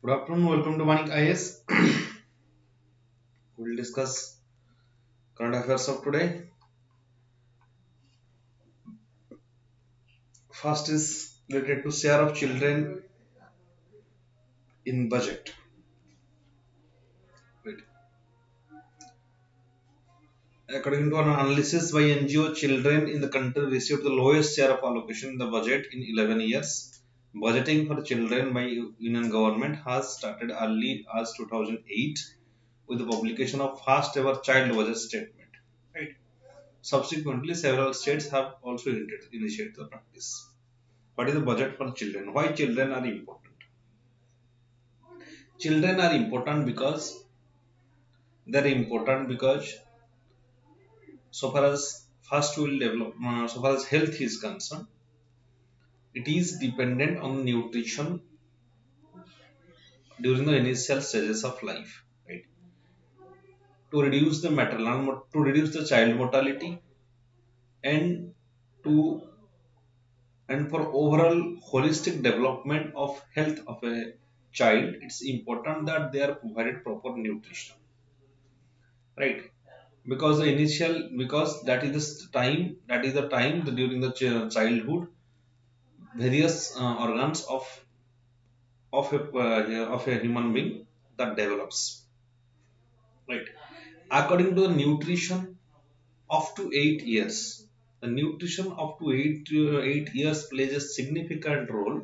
Good afternoon, welcome to Vanik-Ias. We'll discuss current affairs of today. First is related to share of children in budget. Wait. According to an analysis by NGO, children in the country received the lowest share of allocation in the budget in 11 years. Budgeting for children by Union government has started early as 2008 with the publication of first ever child budget statement. Right. Subsequently, several states have also initiated the practice. What is the budget for children? Why children are important? Children are important because they're important because so far as first will develop, so far as health is concerned, it is dependent on nutrition during the initial stages of life, right? To reduce the to reduce the child mortality and to and for overall holistic development of health of a child, it's important that they are provided proper nutrition, right? Because the initial because that is the time during the childhood various organs of a human being that develops, right? According to the nutrition up to 8 years, the nutrition up to 8 years plays a significant role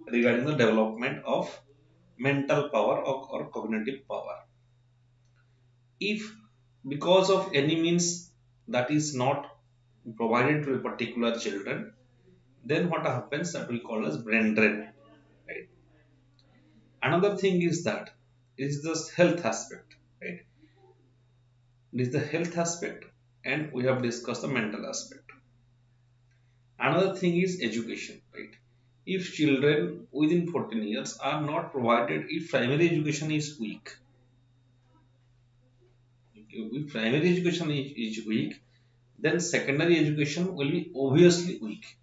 regarding the development of mental power or cognitive power. If because of any means that is not provided to a particular children, then what happens that we call as brain drain, right? Another thing is that is this health aspect, right? It is the health aspect, and we have discussed the mental aspect. Another thing is education, right? If children within 14 years are not provided, if primary education is weak, if primary education is weak, then secondary education will be obviously weak.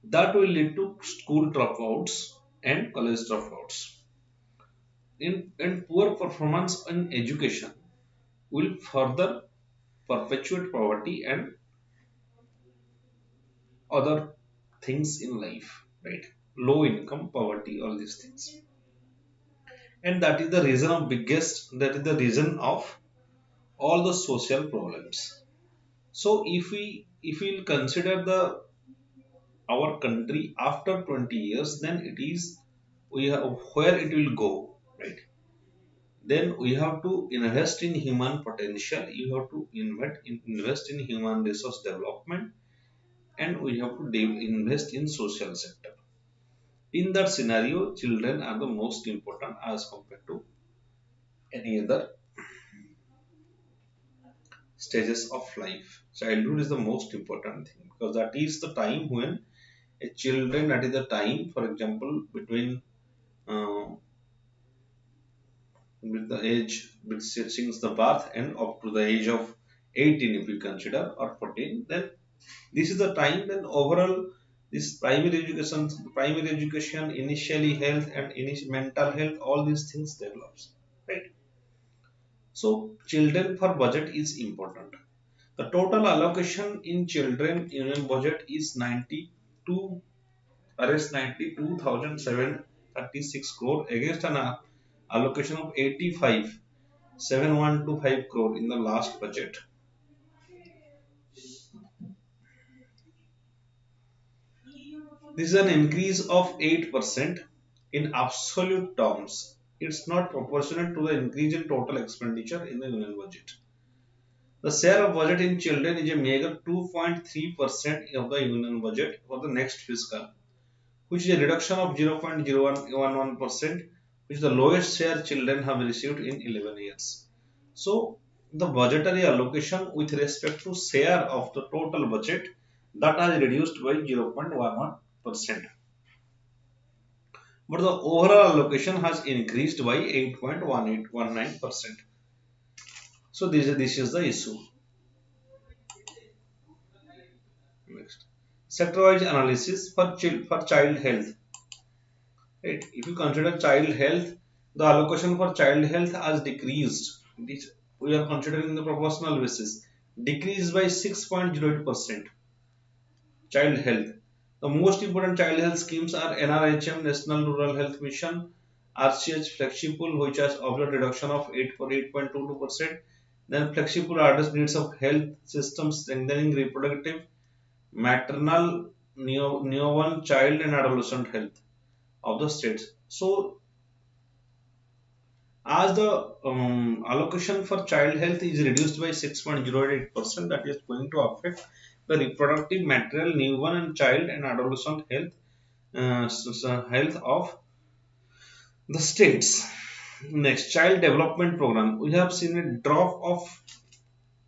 That will lead to school dropouts and college dropouts. And poor performance in education will further perpetuate poverty and other things in life, right? Low income, poverty, all these things. And that is the reason of biggest, that is the reason of all the social problems. So if we'll consider the our country after 20 years, then it is we have where it will go, right? Then we have to invest in human potential, you have to invest in human resource development, and we have to invest in social sector. In that scenario, children are the most important as compared to any other stages of life. Childhood is the most important thing because that is the time when a children, that is the time, for example, between uh, with the age since the birth and up to the age of 18 if we consider, or 14, then this is the time then overall this primary education, initially health and initial mental health, all these things develops, right? So children for budget is important. The total allocation in children union budget is 92 arrest 92,736 crore against an allocation of 85,725 crore in the last budget. This is an increase of 8% in absolute terms. It's not proportionate to the increase in total expenditure in the union budget. The share of budget in children is a meager 2.3% of the union budget for the next fiscal, which is a reduction of 0.0111%, which is the lowest share children have received in 11 years. So, the budgetary allocation with respect to share of the total budget that has reduced by 0.11%. But the overall allocation has increased by 8.1819%. So, this is the issue. Next, sector-wise analysis for child health. Right? If you consider child health, the allocation for child health has decreased. This we are considering the proportional basis, decreased by 6.08%. Child health. The most important child health schemes are NRHM, National Rural Health Mission, RCH Flexible, which has observed reduction of 8.22%. Then flexible address needs of health systems, strengthening reproductive, maternal, newborn, child, and adolescent health of the states. So, as the allocation for child health is reduced by 6.08%, that is going to affect the reproductive, material, newborn, and child and adolescent health health of the states. Next, child development program. We have seen a drop of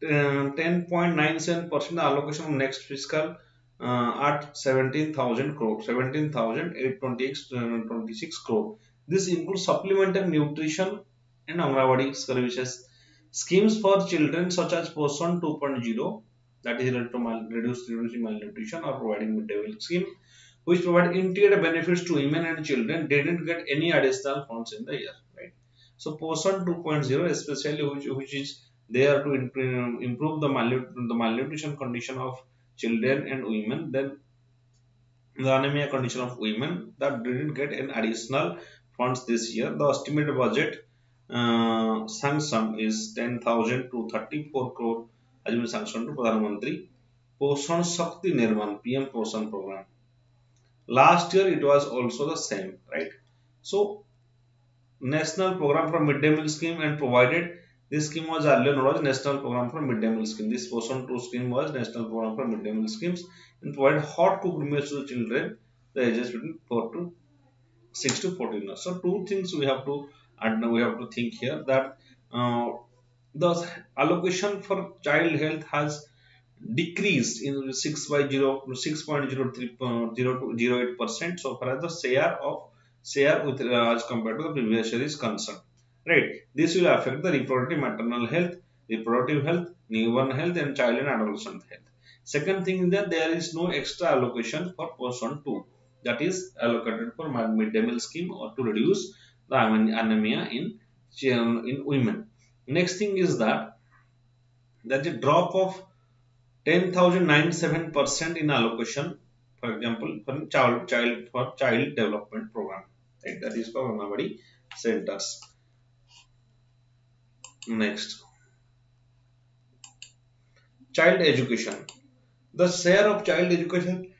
10.97% allocation of next fiscal at 17,000 crore, 17,826 crore. This includes supplemental nutrition and Anganwadi services. Schemes for children such as Poson 2.0, that is related to reducing malnutrition or providing midday meal scheme, which provide integrated benefits to women and children, didn't get any additional funds in the year, right? So Poson 2.0, especially which is there to improve the malnutrition condition of children and women, then the anemia condition of women, that didn't get an additional funds this year. The estimated budget sanction is 10,000 to 34 crore has been sanctioned to Pradhan Mantri Poshan Shakti Nirman PM Poshan program. Last year it was also the same, right? So national program for midday meal scheme and provided this scheme was earlier known as national program for midday meal scheme. This Poson 2 scheme was national program for midday meal schemes and provide hot cooked meals to children the ages between 4 to 6 to 14 years. So two things we have to and we have to think here that the allocation for child health has decreased in 6 by 0 6.03 so far as the share with as compared to the previous year is concerned, right? This will affect the reproductive maternal health, reproductive health, newborn health, and child and adolescent health. Second thing is that there is no extra allocation for person 2, that is allocated for midday meal scheme or to reduce the anemia in women. Next thing is that the drop of 10,097% in allocation, for example, for child development program. Right? That is for Anganwadi centers. Next, child education. The share of child education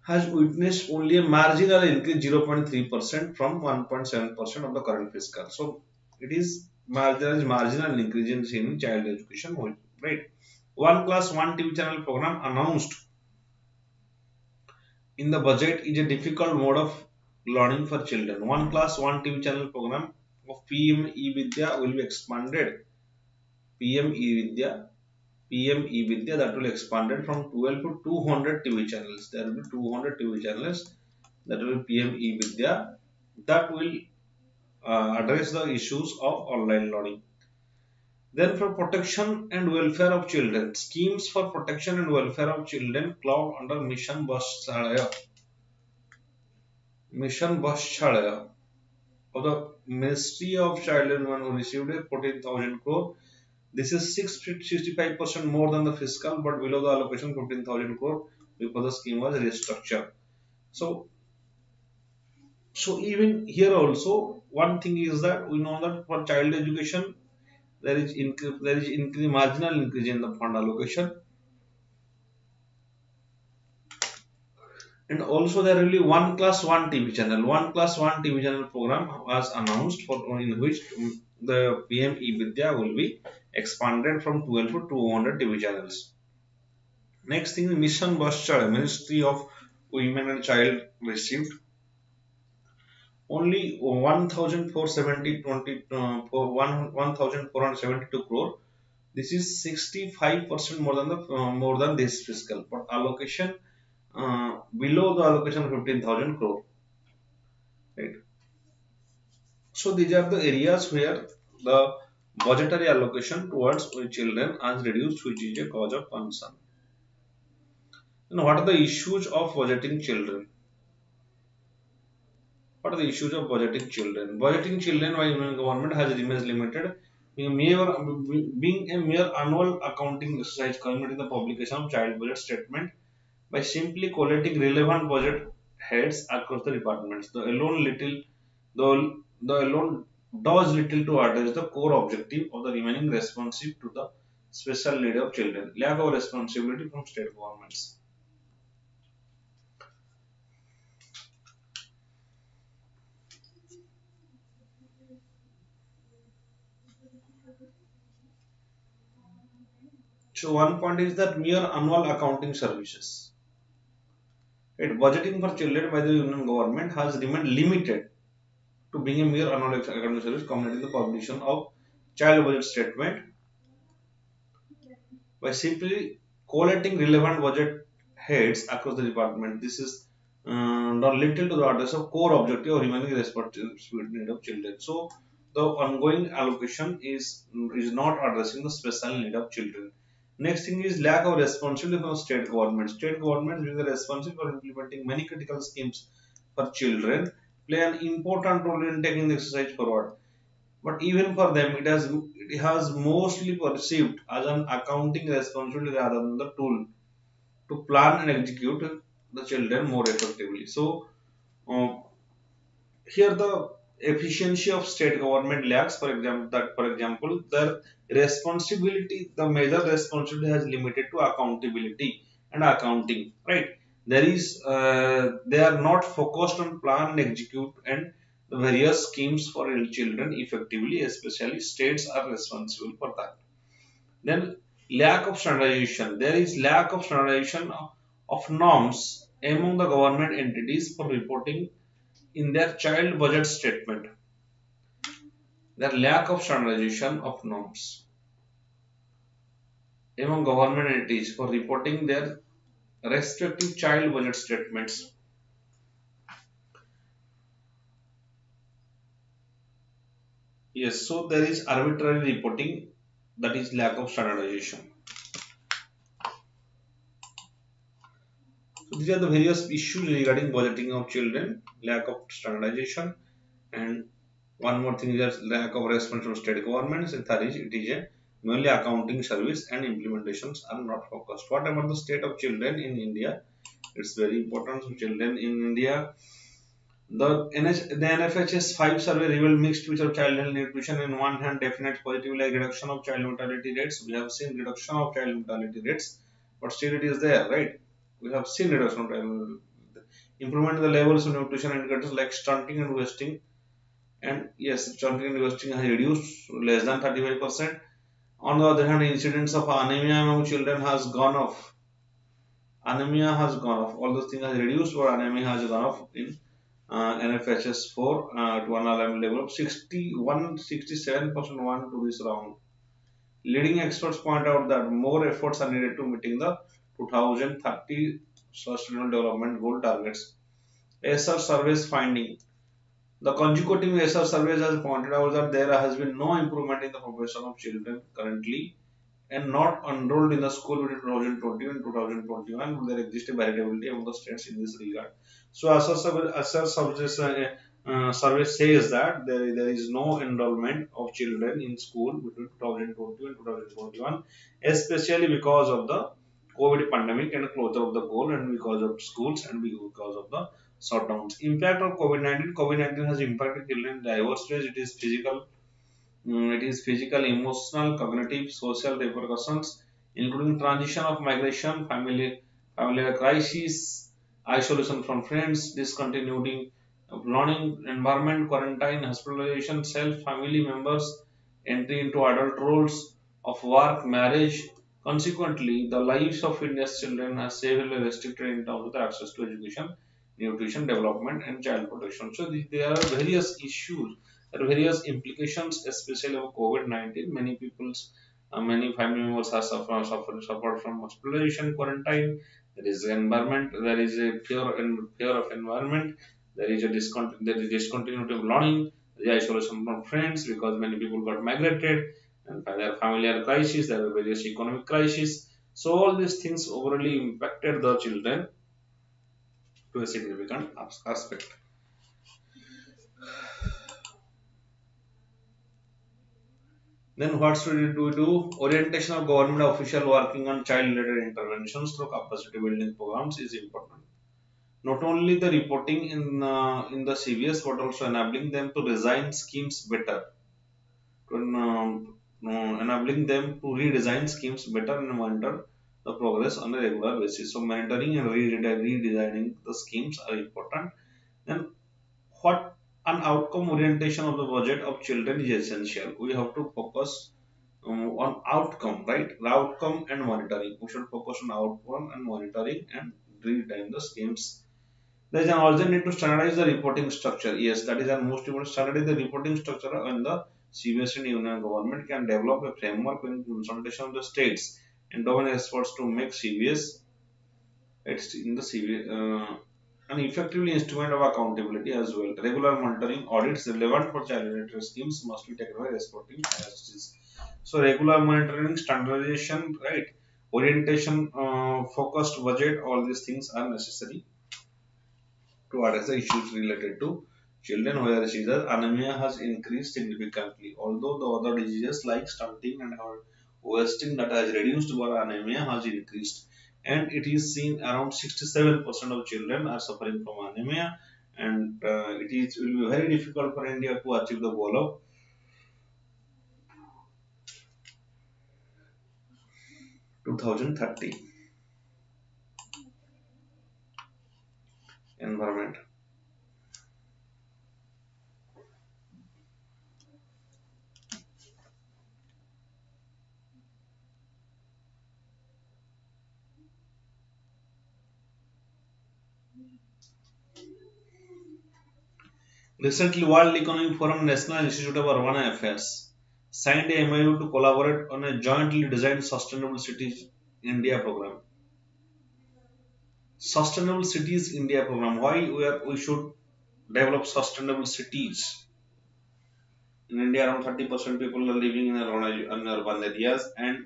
has witnessed only a marginal increase 0.3% from 1.7% of the current fiscal. So it is marginal increase in child education, right? One class one TV channel program announced in the budget is a difficult mode of learning for children. One class one TV channel program of PM-E-Vidya will be expanded. PM-E-Vidya PM-E-Vidya that will expanded from 12 to 200 TV channels. There will be 200 TV channels that will be PM-E-Vidya that will address the issues of online learning. Then for protection and welfare of children, schemes for protection and welfare of children clubbed under Mission Bashchalaya. Mission Bashchalaya. of the Ministry of Child and Women who received a 14,000 crore. This is 65% more than the fiscal, but below the allocation 15,000 crore before the scheme was restructured. So, even here also, one thing is that we know that for child education there is marginal increase in the fund allocation, and also there will be one class one TV channel. One class one TV channel program was announced for in which the PM Vidya will be expanded from 12 to 200 TV channels. Next thing, Mission Bus Ministry of Women and Child received only 1,472 crore. This is 65% more than this fiscal, but allocation below the allocation of 15,000 crore. Right. So these are the areas where the budgetary allocation towards children has reduced, which is a cause of concern. And what are the issues of budgeting children? What are the issues of budgeting children? Budgeting children by Union government has remains limited, being a mere annual accounting exercise culminating the publication of child budget statement by simply collating relevant budget heads across the departments. The alone does little to address the core objective of the remaining responsive to the special need of children. Lack of responsibility from state governments. So one point is that mere annual accounting services. Right, budgeting for children by the union government has remained limited to being a mere annual accounting service, accommodating the publication of child budget statement by simply collating relevant budget heads across the department. This is not little to the address of core objective of remaining responsibility need of children. So the ongoing allocation is not addressing the special need of children. Next thing is lack of responsibility from state government. State governments being responsible for implementing many critical schemes for children play an important role in taking the exercise forward. But even for them, it has mostly perceived as an accounting responsibility rather than the tool to plan and execute the children more effectively. So uh, here the efficiency of state government lacks. For example, their responsibility, the major responsibility has limited to accountability and accounting. Right? They are not focused on plan and execute and the various schemes for children effectively. Especially states are responsible for that. Then lack of standardization. There is lack of standardization of norms among the government entities for reporting in their child budget statement. There lack of standardization of norms among government entities for reporting their respective child budget statements. Yes, so there is arbitrary reporting, that is lack of standardization. So these are the various issues regarding budgeting of children, lack of standardization, and one more thing is that lack of response from state governments, and third is it is a mainly accounting service and implementations are not focused. What about the state of children in India? It's very important. So children in India, the NFHS 5 survey revealed mixed picture of child health nutrition. In one hand, definite positive like reduction of child mortality rates. We have seen reduction of child mortality rates, but still it is there, right? We have seen reduction of child improvement in the levels of nutrition indicators like stunting and wasting. And yes, stunting and wasting has reduced less than 35%. On the other hand, incidence of anemia among children has gone off. Anemia has gone off. All those things has reduced, but anemia has gone off in NFHS 4 to an alarming level of 67% one to this round. Leading experts point out that more efforts are needed to meeting the 2030 Sustainable Development Goal targets. ESSER surveys finding. The consecutive ESSER surveys has pointed out that there has been no improvement in the proportion of children currently and not enrolled in the school between 2020 and 2021, but there exists a variability among the states in this regard. So, survey says that there is no enrollment of children in school between 2020 and 2021, especially because of the COVID pandemic and closure of the goal, and because of schools, and because of the shutdowns. Impact of COVID-19. COVID-19 has impacted children in diverse ways. It is physical, emotional, cognitive, social repercussions, including transition of migration, familiar crisis, isolation from friends, discontinuing of learning environment, quarantine, hospitalization, self, family members, entry into adult roles of work, marriage. Consequently, the lives of India's children are severely restricted in terms of their access to education, nutrition, development, and child protection. So, there are various issues, there are various implications, especially of COVID-19. Many family members have suffered from hospitalization, quarantine. There is environment, there is a fear of environment, there is discontinuity of learning, there is isolation from friends because many people got migrated, and there are familiar crises, there are various economic crises. So all these things overly impacted the children to a significant aspect. Then what should we do? Orientation of government official working on child-related interventions through capacity building programs is important. Not only the reporting in the CVS, but also enabling them to design schemes better, to enabling them to redesign schemes better and monitor the progress on a regular basis. So monitoring and redesigning the schemes are important. Then what an outcome orientation of the budget of children is essential. We have to focus on outcome, right? The outcome and monitoring. We should focus on outcome and monitoring and redesign the schemes. There is an urgent need to standardize the reporting structure. Yes, that is the most important. Standardize the reporting structure, and the CBS and union government can develop a framework in consultation of the states and government experts to make CBS it's in the CBS an effectively instrument of accountability as well. Regular monitoring audits relevant for child related schemes must be taken by reporting agencies. So regular monitoring, standardization, right? Orientation, focused budget, all these things are necessary to address the issues related to children where seizure anemia has increased significantly. Although the other diseases like stunting and wasting that has reduced, but anemia has increased. And it is seen around 67% of children are suffering from anemia, and will be very difficult for India to achieve the goal of 2030 environment. Recently, World Economic Forum National Institute of Urban Affairs signed a MOU to collaborate on a jointly designed Sustainable Cities India program. Sustainable Cities India program. Why we should develop sustainable cities? In India, around 30% people are living in urban areas, and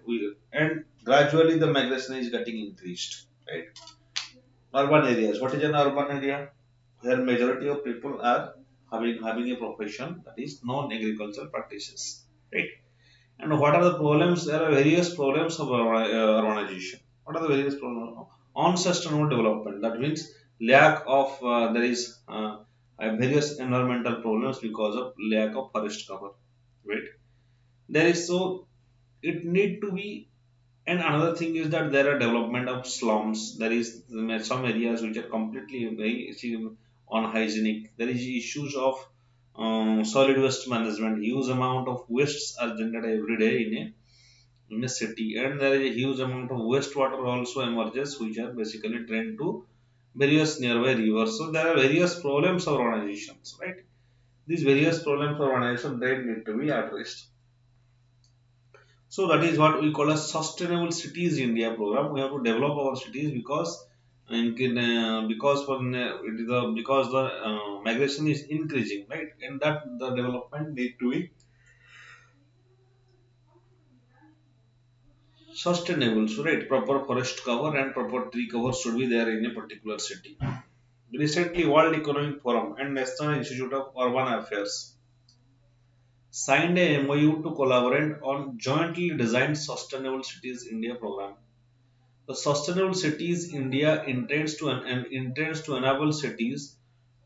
gradually the migration is getting increased. Right? Urban areas. What is an urban area? Where majority of people are having a profession that is non-agricultural practices. Right? And what are the problems? There are various problems of urbanization. What are the various problems? Unsustainable development. That means lack of there is various environmental problems because of lack of forest cover. Right? There is so it need to be. And another thing is that there are development of slums. There is some areas which are completely very unhygienic. There is issues of solid waste management. Huge amount of wastes are generated every day in a city, and there is a huge amount of wastewater also emerges, which are basically drained to various nearby rivers. So there are various problems of organizations, right? These various problems of organization they need to be addressed. So that is what we call a sustainable cities India program. We have to develop our cities because it is because the migration is increasing, right? And that the development need to be sustainable. So right, proper forest cover and proper tree cover should be there in a particular city. Recently, World Economic Forum and National Institute of Urban Affairs signed a MOU to collaborate on jointly designed Sustainable Cities India program. The Sustainable Cities India intends to enable cities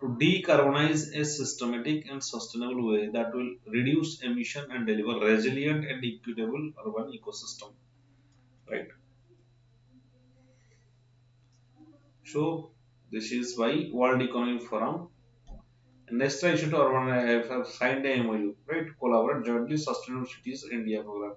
to decarbonize a systematic and sustainable way that will reduce emission and deliver resilient and equitable urban ecosystem. Right. So this is why World Economic Forum and National Institute of Urban have signed a MOU, right, to collaborate jointly Sustainable Cities India program.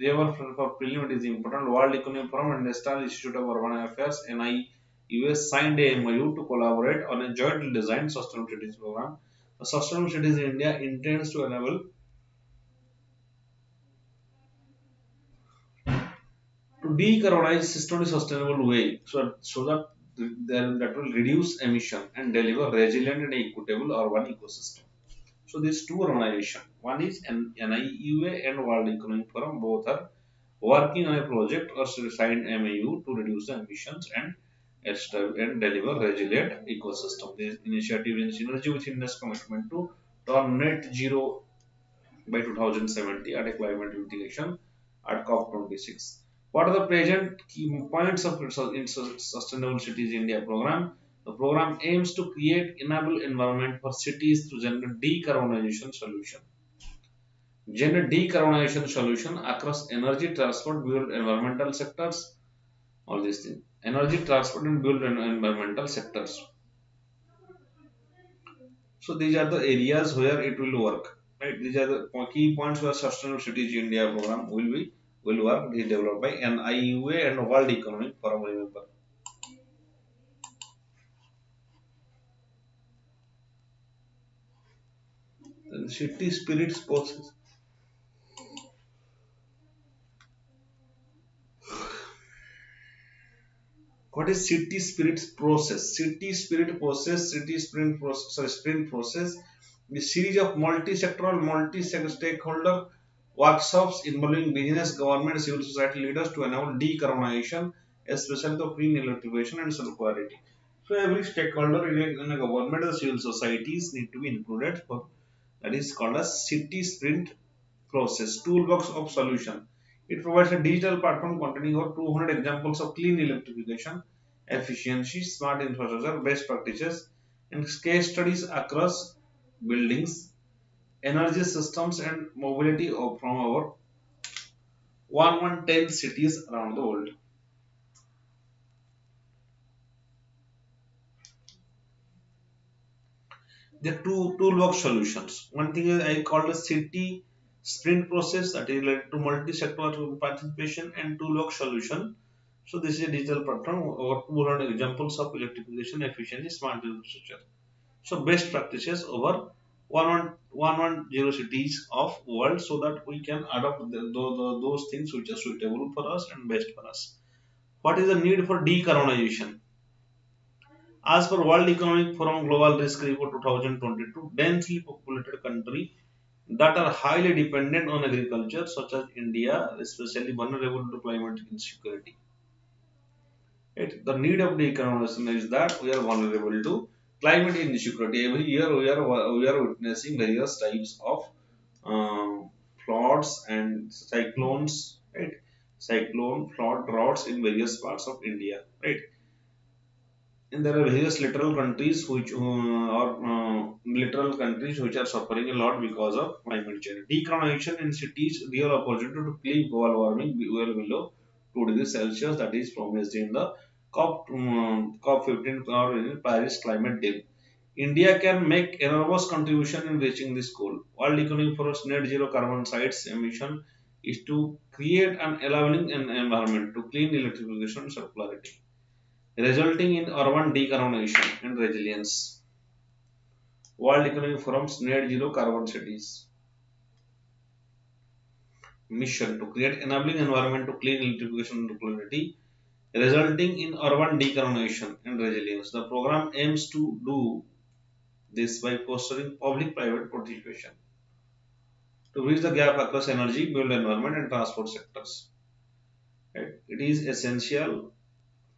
However, for prelim it is important. World Economic Forum and National Institute of Urban Affairs (NIUS) signed a MOU to collaborate on a jointly designed Sustainable Cities program. The Sustainable Cities India intends to enable to decarbonize system in a sustainable way, so that that will reduce emission and deliver resilient and equitable urban ecosystem. So these two organizations, one is NIUA and World Economic Forum, both are working on a project or signed MAU to reduce the emissions and deliver resilient ecosystem. This initiative in synergy with India's commitment to turn net zero by 2070 at a climate mitigation at COP26. What are the present key points of Sustainable Cities India program? The program aims to create enable environment for cities to generate decarbonization solution across energy, transport, build environmental sectors, all these things. Energy, transport, and build environmental sectors. So these are the areas where it will work. Right? These are the key points where Sustainable Cities India program will work. It is developed by NIUA and World Economic Forum. Remember, the city spirits process. What is city spirit process? City sprint process, sorry, sprint process. The series of multi-sectoral, multi-stakeholder workshops involving business, government, civil society leaders to enable decarbonization, especially the clean electrification and circularity. So every stakeholder in a government, the civil societies need to be included for that is called as city sprint process toolbox of solution. It provides a digital platform containing over 200 examples of clean electrification, efficiency, smart infrastructure, best practices, and case studies across buildings, energy systems, and mobility from over 110 cities around the world. There are two toolbox solutions. One thing is I call a city sprint process that is related to multi-sector participation and toolbox solution. So this is a digital platform over 200 examples of electrification, efficiency, smart infrastructure. So best practices over 110 cities of world so that we can adopt those things which are suitable for us and best for us. What is the need for decarbonization? As per World Economic Forum Global Risk Report 2022, densely populated countries that are highly dependent on agriculture, such as India, especially vulnerable to climate insecurity. Right? The need of decarbonization is that we are vulnerable to climate insecurity. Every year we are witnessing various types of floods and cyclones, right? Cyclone, flood, droughts in various parts of India, right? And there are various literal countries which are suffering a lot because of climate change. Decarbonization in cities, real opportunity to keep global warming well below 2 degrees Celsius that is promised in the COP15 or in Paris climate deal. India can make enormous contribution in reaching this goal. World Economic Forum's net zero carbon sites emission is to create an enabling environment to clean electrification and circularity resulting in urban decarbonization and resilience. World Economic Forum's Net Zero Carbon Cities mission to create enabling environment to clean electrification and mobility, resulting in urban decarbonization and resilience. The program aims to do this by fostering public-private participation to bridge the gap across energy, build environment, and transport sectors. Right? It is essential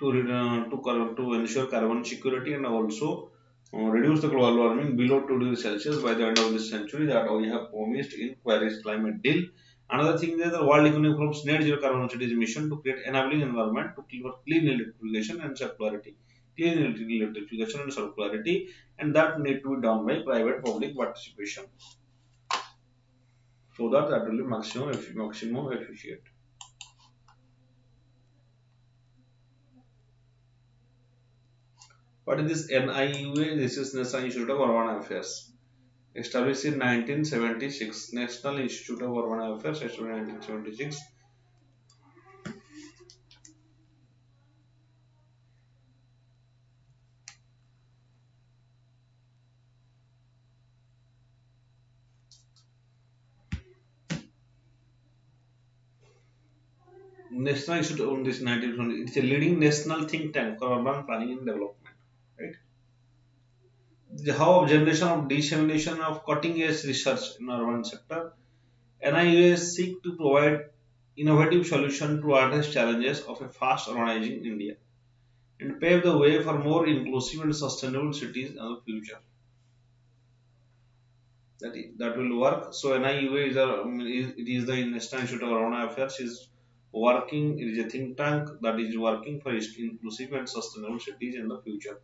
to ensure carbon security and also reduce the global warming below 2 degrees Celsius by the end of this century that we have promised in Paris climate deal. Another thing is the World Economic Forum's net zero carbon cities mission to create enabling environment to clean electrification and circularity. Clean electrification and circularity, and that need to be done by private public participation so that that will be maximum efficient. What is this NIUA? This is National Institute of Urban Affairs. Established in 1976. National Institute of Urban Affairs, established in 1976. National Institute on this 1920. It's a leading national think tank for urban planning and development. Right? The how of generation of dissemination of cutting edge research in urban sector. NIUA seek to provide innovative solutions to address challenges of a fast urbanizing India and pave the way for more inclusive and sustainable cities in the future. That will work. So NIUA it is the National Institute of Urban Affairs is working. It is a think tank that is working for inclusive and sustainable cities in the future.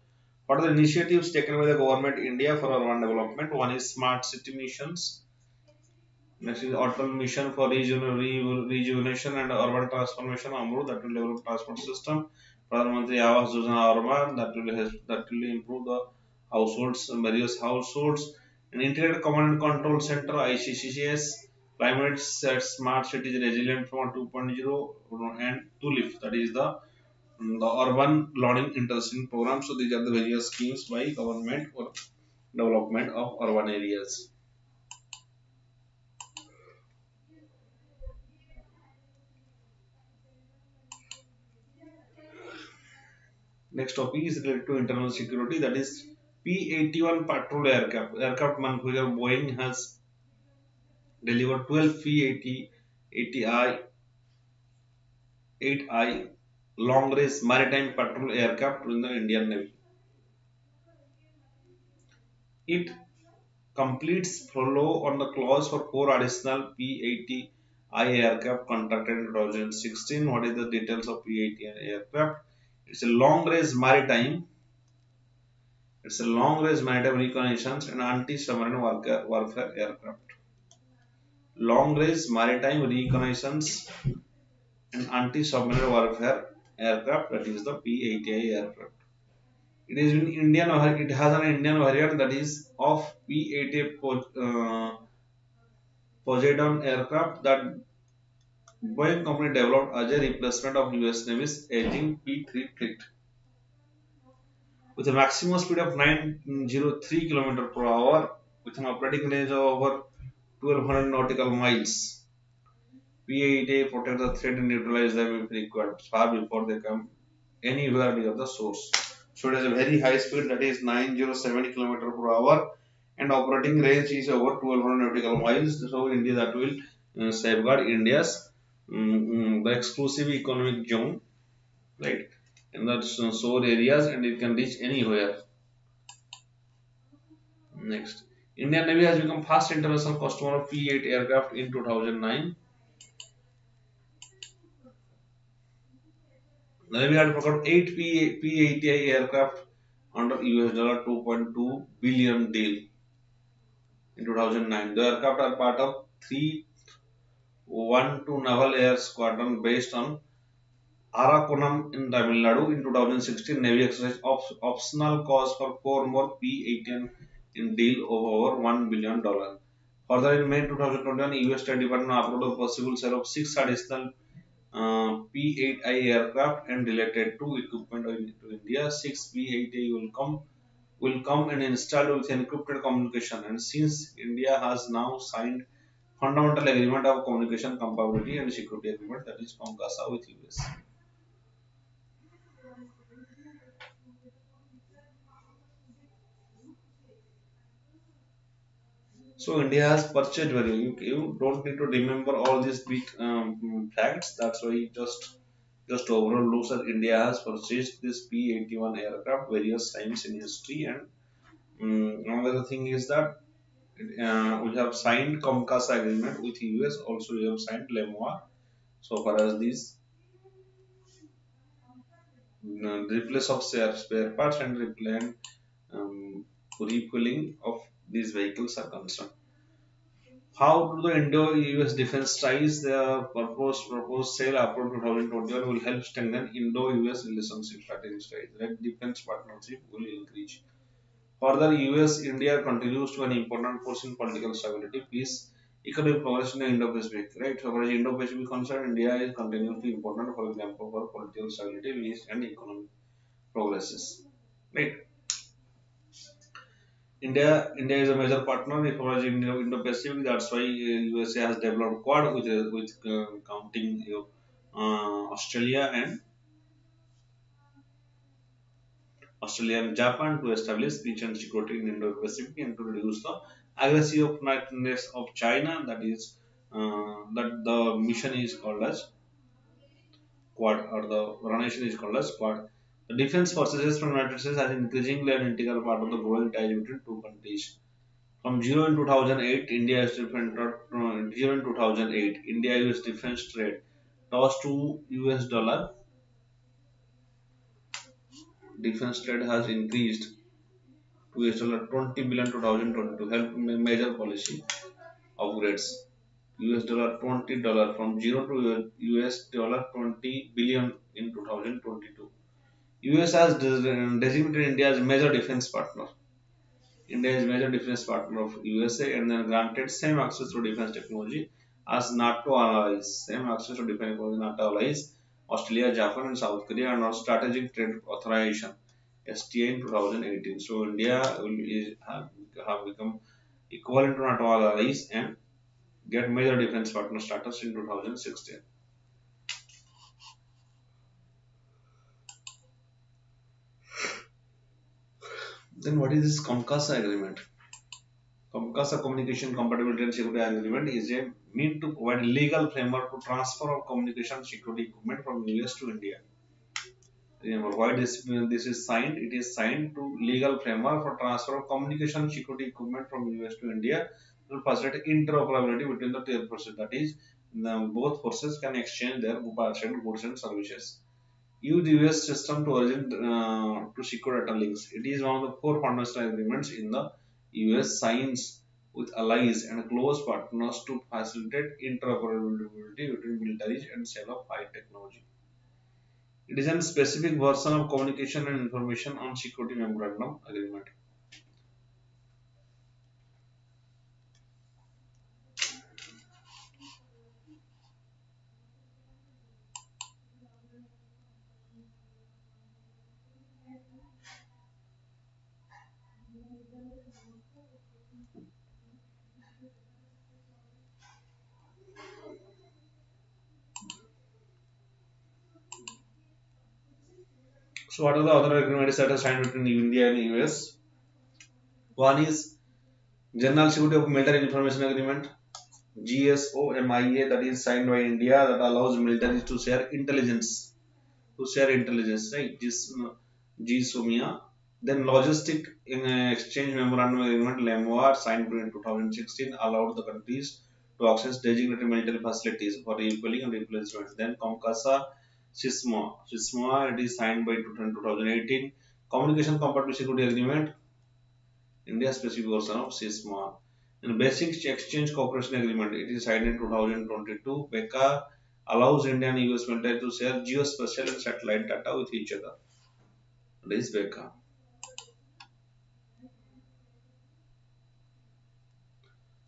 What are the initiatives taken by the government India for urban development? One is smart city missions. Next is Atal Mission for Rejuvenation and Urban Transformation, AMRUT, that will develop transport system. Pradhan Mantri Awas Yojana Urban, that will improve the households, various households. An Integrated Command and Control Center, ICCCS, Climate Smart Cities Resilient from 2.0, and TULIF, that is the Urban Learning Intercity Program. So these are the various schemes by government for development of urban areas. Next topic is related to internal security, that is P81 Patrol Aircraft. Aircraft manufacturer Boeing has delivered 12 P80 80I 8I long range maritime patrol aircraft in the Indian Navy. It completes follow on the clause for four additional P80I aircraft contracted in 2016. What is the details of P80I aircraft? It's a long range maritime. It's a long range maritime reconnaissance and anti-submarine warfare aircraft. Long range maritime reconnaissance and anti-submarine warfare aircraft, that is the P80I aircraft. It is in Indian. It has an Indian variant that is of P80 Poseidon aircraft that Boeing company developed as a replacement of US Navy's aging P3 fleet. With a maximum speed of 903 km per hour, with an operating range of over 1200 nautical miles, P80 protect the threat and neutralize them if required far before they come anywhere near the source. So it has a very high speed, that is 907 km per hour, and operating range is over 1200 nautical miles. So India that will safeguard India's the exclusive economic zone, right, in the shore areas, and it can reach anywhere. Next, Indian Navy has become first international customer of P8 aircraft in 2009. Navy had procured 8 P80I aircraft under US $2.2 billion deal in 2009. The aircraft are part of 312 Naval Air Squadron based on Arakonam in Tamil Nadu. In 2016, Navy exercised optional cost for 4 more P-18 in deal of over $1 billion. Further, in May 2021, US State Department approved a possible sale of 6 additional P-8I aircraft and related to equipment to India. 6 P-8I will come and installed with encrypted communication. And since India has now signed fundamental agreement of communication compatibility and security agreement, that is COMCASA with US. So India has purchased value. You don't need to remember all these big facts. That's why just Just overall looks at India has purchased this P81 aircraft various times in history, and another thing is that we have signed Comcast agreement with US. Also, we have signed LEMOA. So far as these replace of spare parts and replan refueling of these vehicles are concerned. How do the Indo-US defense ties the proposed sale after 2021 will help strengthen Indo-US relationship strategic ties. That defense partnership will increase. Further, US-India continues to an important force in political stability, peace, economic progress in the Indo-Pacific. Right? So, far as Indo-Pacific concerned, India is continuously important, for example, for political stability, peace, and economic progresses. Right? India is a major partner in for Indo-Pacific. That's why USA has developed Quad with counting Australia and and Japan to establish peace and security in Indo-Pacific and to reduce the aggressiveness of China. That the mission is called as Quad, or the organization is called as Quad. The defense forces from United States has increasingly an integral part of the growing ties between two countries. From zero in 2008, India is defense zero in 2008, India US defense trade tossed to US dollar. Defense trade has increased to US dollar 20 billion 2020 to help major policy upgrades. US dollar $20 from zero to US dollar 20 billion in 2022. US has designated India as major defense partner. India is major defense partner of USA and then granted same access to defense technology as NATO allies. Same access to defense technology NATO allies, Australia, Japan, and South Korea, and our strategic trade authorization STA in 2018. So India have become equivalent to NATO allies and get major defense partner status in 2016. Then what is this Comcast agreement? Comcast Communication Compatibility and Security Agreement is a mean to provide legal framework to transfer of communication security equipment from US to India. Remember why this is signed? It is signed to legal framework for transfer of communication security equipment from US to India to facilitate interoperability between the two forces. That is, both forces can exchange their goods and services. Use the US system to to secure data links. It is one of the four foundational agreements in the US signs with allies and close partners to facilitate interoperability between militaries and sale of high technology. It is a specific version of communication and information on security memorandum agreement. So, what are the other agreements that are signed between India and US? One is General Security of Military Information Agreement, GSOMIA, that is signed by India, that allows militaries to share intelligence, right? GSOMIA. Then Logistic in Exchange Memorandum Agreement, LEMOA, signed in 2016, allowed the countries to access designated military facilities for refueling and replacement. Then COMCASA SISMA, it is signed by 2018. Communication Compatibility Security Agreement, India specific version of SISMA. And Basic Exchange Cooperation Agreement, it is signed in 2022. BECA allows India and US military to share geospatial and satellite data with each other. That is BECA.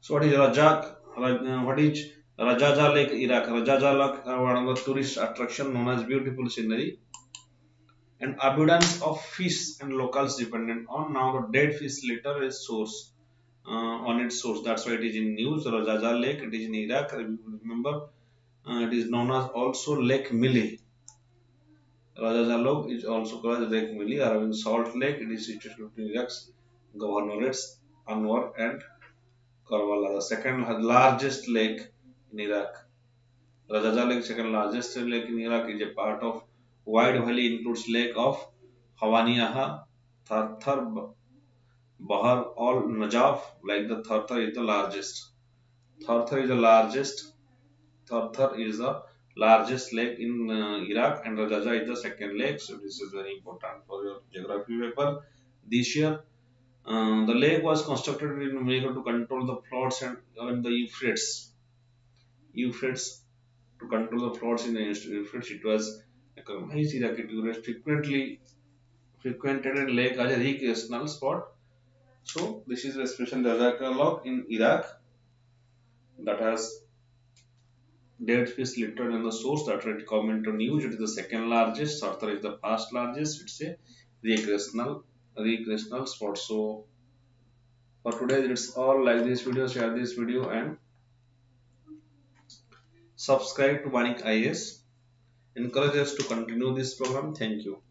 So what is Rajak? What is Rajaja Lake, Iraq? Rajaja Lake, one of the tourist attraction known as beautiful scenery and abundance of fish and locals dependent on. Now the dead fish litter is source on its source. That's why it is in news. Rajaja Lake, it is in Iraq. Remember, it is known as also Lake Mili. Rajaja Lake is also called Lake Mili, or in Salt Lake. It is situated between Iraq's governorates Anwar and Karbala, the second largest lake in Iraq. Rajaja Lake, second largest lake in Iraq, is a part of wide valley includes lake of Hawaniyaha, Tharthar, Bahar, all Najaf. Like the Tharthar is the largest. Tharthar is the largest. Tharthar is the largest lake in Iraq, and Rajaja is the second lake. So this is very important for your geography paper this year. The lake was constructed in America to control the floods and the Euphrates to control the floods in the Euphrates. It was recognized Iraqi tourists frequented lake as a recreational spot. So this is a special desert log in Iraq that has dead fish littered in the source that read comment on news. It is the second largest. Sarthar is the first largest. It's a recreational spot. So for today, it's all. Like this video, share this video, and subscribe to Vanik-Ias. Encourage us to continue this program. Thank you.